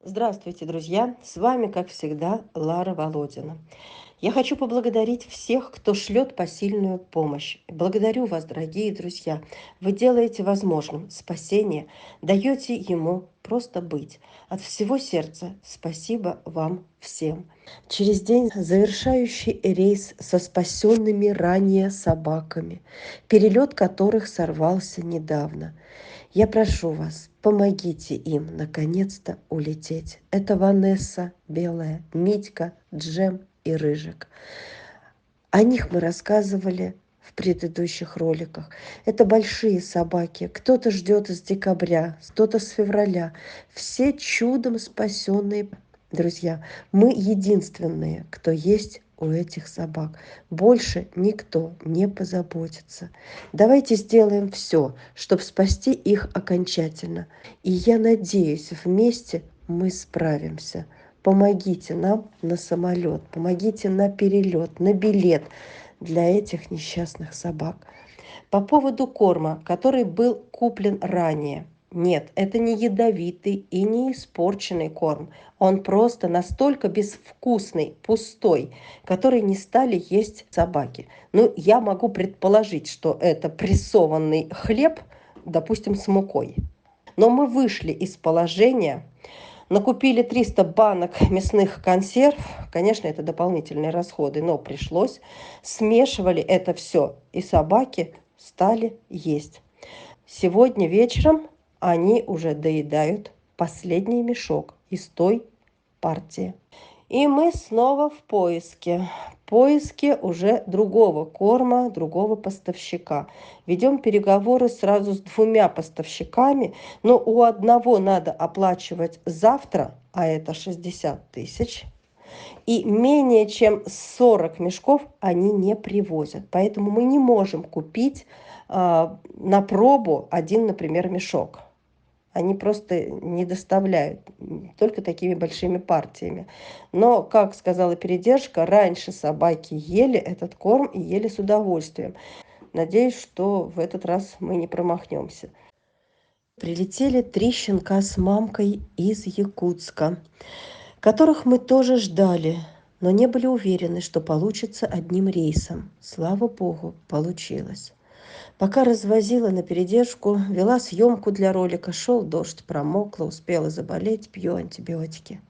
Здравствуйте, друзья! С вами, как всегда, Лара Володина. Я хочу поблагодарить всех, кто шлет посильную помощь. Благодарю вас, дорогие друзья. Вы делаете возможным спасение, даете ему просто быть. От всего сердца спасибо вам всем. Через день завершающий рейс со спасенными ранее собаками, перелет которых сорвался недавно. Я прошу вас, помогите им наконец-то улететь. Это Ванесса Белая, Митька, Джем и Рыжик. О них мы рассказывали в предыдущих роликах. Это большие собаки. Кто-то ждет с декабря, кто-то с февраля. Все чудом спасенные. Друзья, мы единственные, кто есть у этих собак. Больше никто не позаботится. Давайте сделаем все, чтобы спасти их окончательно. И я надеюсь, вместе мы справимся. Помогите нам на самолет, помогите на перелет, на билет для этих несчастных собак. По поводу корма, который был куплен ранее. Нет, это не ядовитый и не испорченный корм. Он просто настолько безвкусный, пустой, который не стали есть собаки. Ну, я могу предположить, что это прессованный хлеб, допустим, с мукой. Но мы вышли из положения, накупили 300 банок мясных консерв. Конечно, это дополнительные расходы, но пришлось. Смешивали это все, и собаки стали есть. Сегодня вечером они уже доедают последний мешок из той партии. И мы снова в поиске. Уже другого корма, другого поставщика. Ведем переговоры сразу с 2 поставщиками, но у одного надо оплачивать завтра, а это 60 тысяч. И менее чем 40 мешков они не привозят. Поэтому мы не можем купить на пробу один, например, мешок. Они просто не доставляют, только такими большими партиями. Но, как сказала передержка, раньше собаки ели этот корм и ели с удовольствием. Надеюсь, что в этот раз мы не промахнемся. Прилетели 3 щенка с мамкой из Якутска, которых мы тоже ждали, но не были уверены, что получится одним рейсом. Слава богу, получилось. Пока развозила на передержку, вела съемку для ролика, шел дождь, промокла, успела заболеть, пью антибиотики.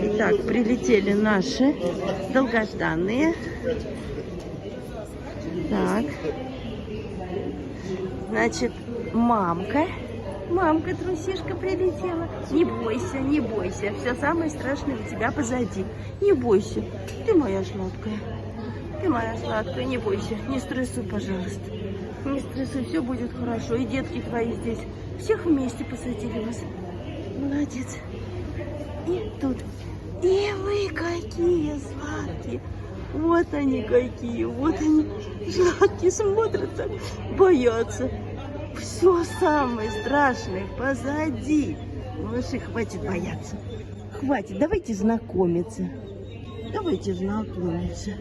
Итак, прилетели наши долгожданные. Так. Значит, мамка, трусишка прилетела. Не бойся, не бойся. Все самое страшное у тебя позади. Не бойся. Ты моя сладкая. Ты моя сладкая, не бойся. Не стрессуй, пожалуйста. Не стрессуй, все будет хорошо. И детки твои здесь. Всех вместе посадили вас. Молодец. И тут. И вы какие сладкие. Вот они какие. Вот они сладкие, смотрят так, боятся. Все самое страшное позади. Малыши, хватит бояться. Хватит, давайте знакомиться. Давайте знакомиться.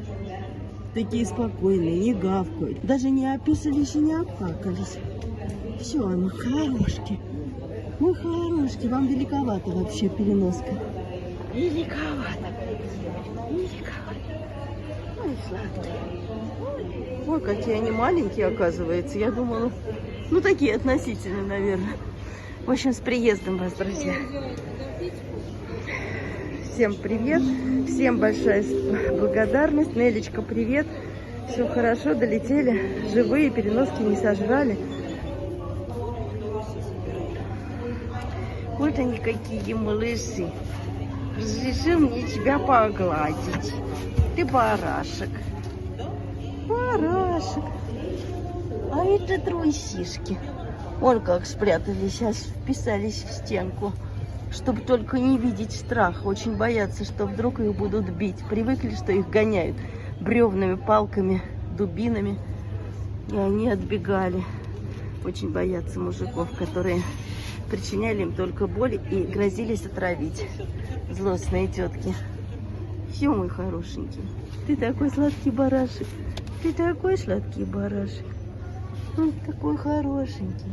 Такие спокойные, не гавкают. Даже не описались и не обкакались. Все, мы хорошки. Мы хорошки. Вам великовато вообще переноска. Великовато. Великовато. Ой, сладкие. Ой, какие они маленькие, оказывается. Я думала, ну такие относительно, наверное. В общем, с приездом вас, друзья. Всем привет, всем большая благодарность. Нелечка, привет. Все хорошо, долетели, живые, переноски не сожрали. Вот они какие малыши. Разрешил мне тебя погладить. Ты барашек. Барашек. А это трусишки. Вон как спрятались, сейчас вписались в стенку. Чтобы только не видеть страх. Очень боятся, что вдруг их будут бить. Привыкли, что их гоняют бревнами, палками, дубинами. И они отбегали. Очень боятся мужиков, которые причиняли им только боль и грозились отравить. Злостные тетки. Все, мой хорошенький. Ты такой сладкий барашек. Ты такой сладкий барашек. Он такой хорошенький.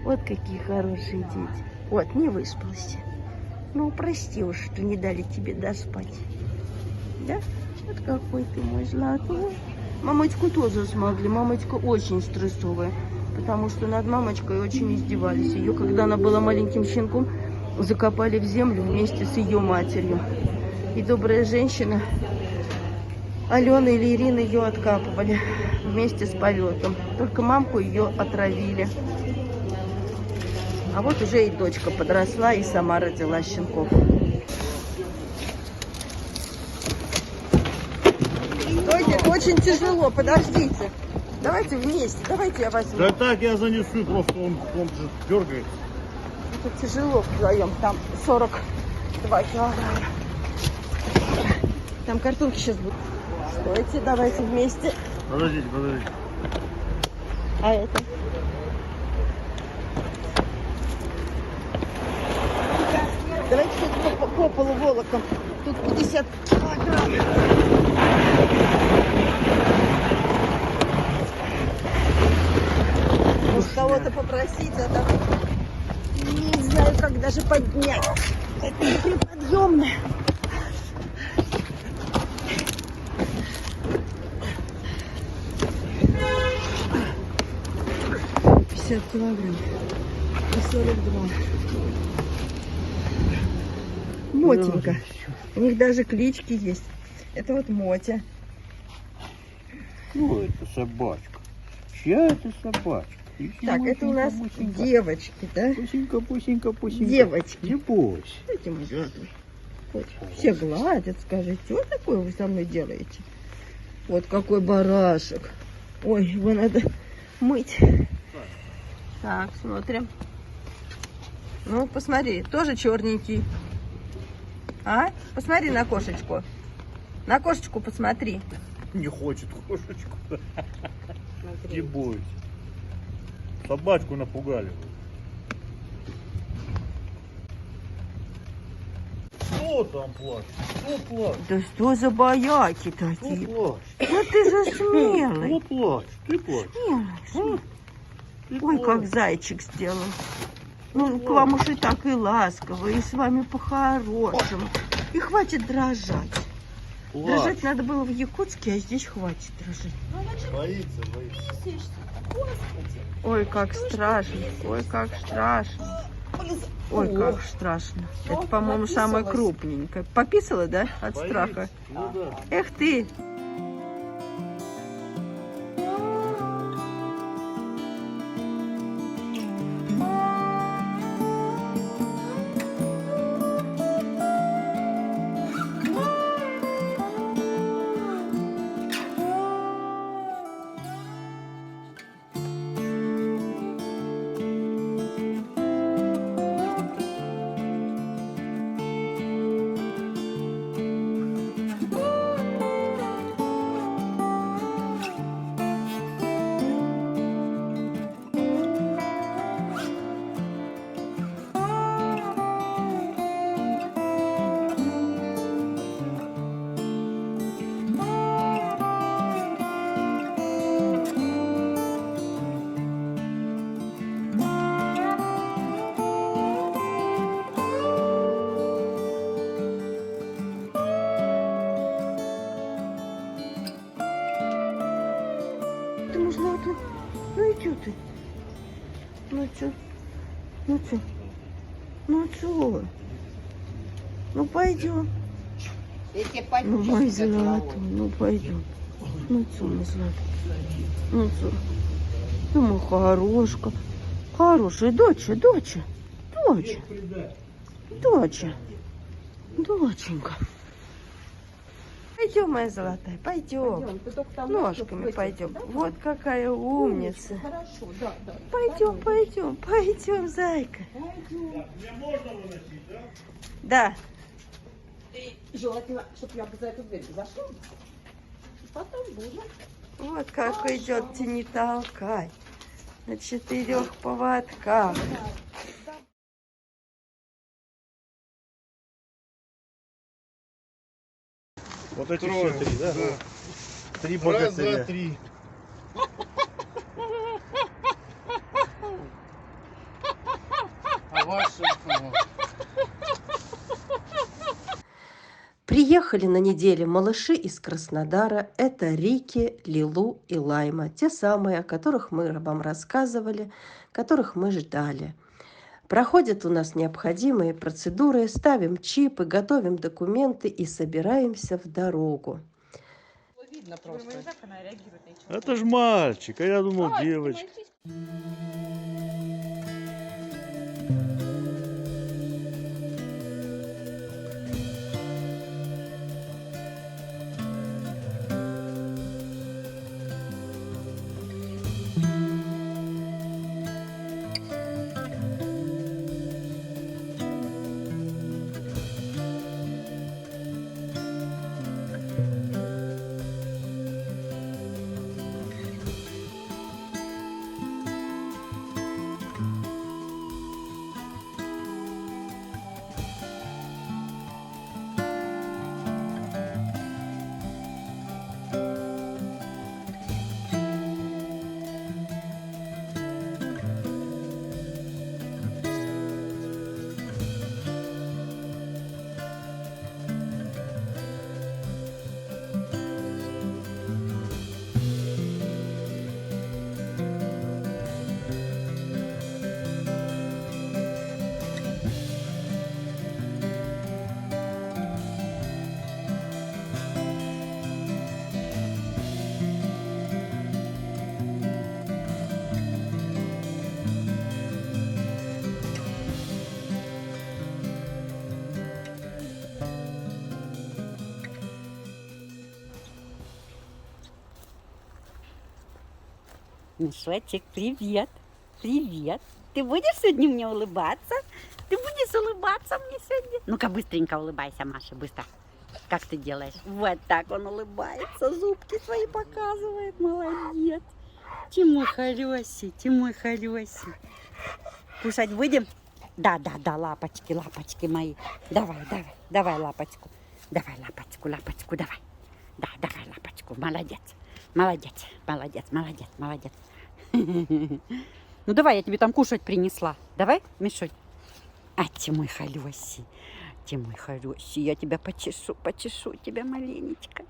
Вот какие хорошие дети. Вот, не выспался. Ну, прости уж, что не дали тебе доспать. Да? Вот какой ты мой золотой. Мамочку тоже смогли. Мамочка очень стрессовая. Потому что над мамочкой очень издевались. Ее, когда она была маленьким щенком, закопали в землю вместе с ее матерью. И добрая женщина, Алена или Ирина, ее откапывали вместе с полетом. Только мамку ее отравили. А вот уже и дочка подросла и сама родила щенков. Стойте, очень тяжело, подождите. Давайте вместе, давайте я возьму. Да так я занесу, просто он же дергается. Это тяжело вдвоем, там 42 килограмма. Там картонки сейчас будут. Стойте, давайте вместе. Подождите. А это? Давайте тут по полу волоком. Тут 50 килограмм. Может, кого-то попросить, а там не знаю, как даже поднять. Это неподъемное. Килограмм и 42. Мотенька. У них даже клички есть. Это вот Мотя. Ну, это собачка. Чья это собачка? Так, это у нас девочки, да? Пусенька. Девочки. Не бойся. Эти мы золотой. Вот. Все гладят, скажите. Что такое вы со мной делаете? Вот какой барашек. Ой, его надо мыть. Так, смотрим. Ну, посмотри, тоже черненький. А? Посмотри на кошечку. На кошечку посмотри. Не хочет кошечку. Не бойся. Собачку напугали. Кто там плачет? Кто плачет? Да что за бояки Кто такие? плачет? Ну ты же смелый. Кто плачет? Ты плачешь? Смелый. Ты Ой, как плачешь? зайчик сделал. Ну, к вам уж и так и ласково, и с вами по-хорошему. И хватит дрожать. Плачь. Дрожать надо было в Якутске, а здесь хватит дрожать. Боится. Ой, как страшно. Ой, как страшно. Ой, как страшно. Это, по-моему, самое крупненькое. Пописала, да, от страха? Ну да. Эх ты. Ну и чё ты? Ну чё? Ну чё? Ну чё? Ну пойдем. Ну мой Злата, ну пойдем. Ну чё, мой Злата? Ну чё? Ну мой хорошка. Хорошая доча, доча. Доча. Доча. Доченька. Пойдем, моя золотая, пойдем. Ножками пойдем. Вот какая умница. Хорошо, да, да. Пойдем, пойдем, пойдем, зайка. Мне можно выносить, да? Да. И желательно, чтобы я за эту дверь зашла. Потом будем. Вот как идет, ты не толкай. На 4 поводках. Вот эти все три, да? Три богатыря. Раз, два, три. А ваши? Приехали на неделе малыши из Краснодара. Это Рики, Лилу и Лайма. Те самые, о которых мы вам рассказывали, которых мы ждали. Проходят у нас необходимые процедуры, ставим чипы, готовим документы и собираемся в дорогу. Видно просто. Это ж мальчик, а я думал девочка. Мишочек, привет. Привет. Ты будешь сегодня мне улыбаться? Ты будешь улыбаться мне сегодня? Ну-ка, быстренько улыбайся, Маша, быстро. Как ты делаешь? Вот так он улыбается, зубки свои показывает. Молодец. Ты мой хороший, ты мой хороший. Кушать будем? Да, да, да, лапочки, лапочки мои. Давай, давай, давай лапочку. Давай лапочку, лапочку, давай. Да, давай лапочку. Молодец. Молодец, молодец, молодец, молодец. Ну давай, я тебе там кушать принесла. Давай, Мишуль? А ты мой хороший. Ты мой хороший. Я тебя почешу, почешу тебя маленечко.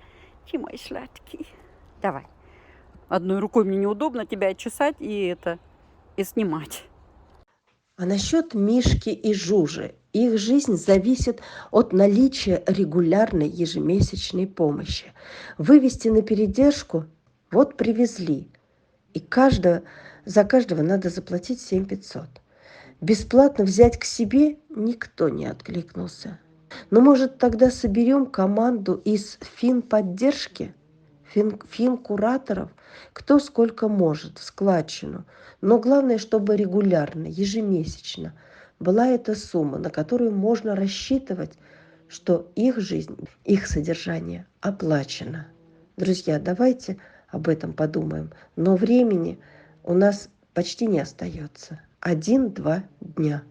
Ты мой сладкий. Давай. Одной рукой мне неудобно тебя чесать и снимать. А насчет Мишки и Жужи. Их жизнь зависит от наличия регулярной ежемесячной помощи. Вывести на передержку – вот привезли. И за каждого надо заплатить 7500. Бесплатно взять к себе никто не откликнулся. Но, может, тогда соберем команду из финподдержки, финкураторов, кто сколько может, в складчину. Но главное, чтобы регулярно, ежемесячно была эта сумма, на которую можно рассчитывать, что их жизнь, их содержание оплачено. Друзья, давайте об этом подумаем. Но времени у нас почти не остается. 1-2 дня.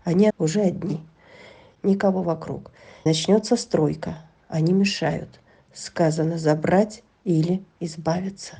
Они уже одни. Никого вокруг. Начнется стройка. Они мешают. Сказано забрать или избавиться.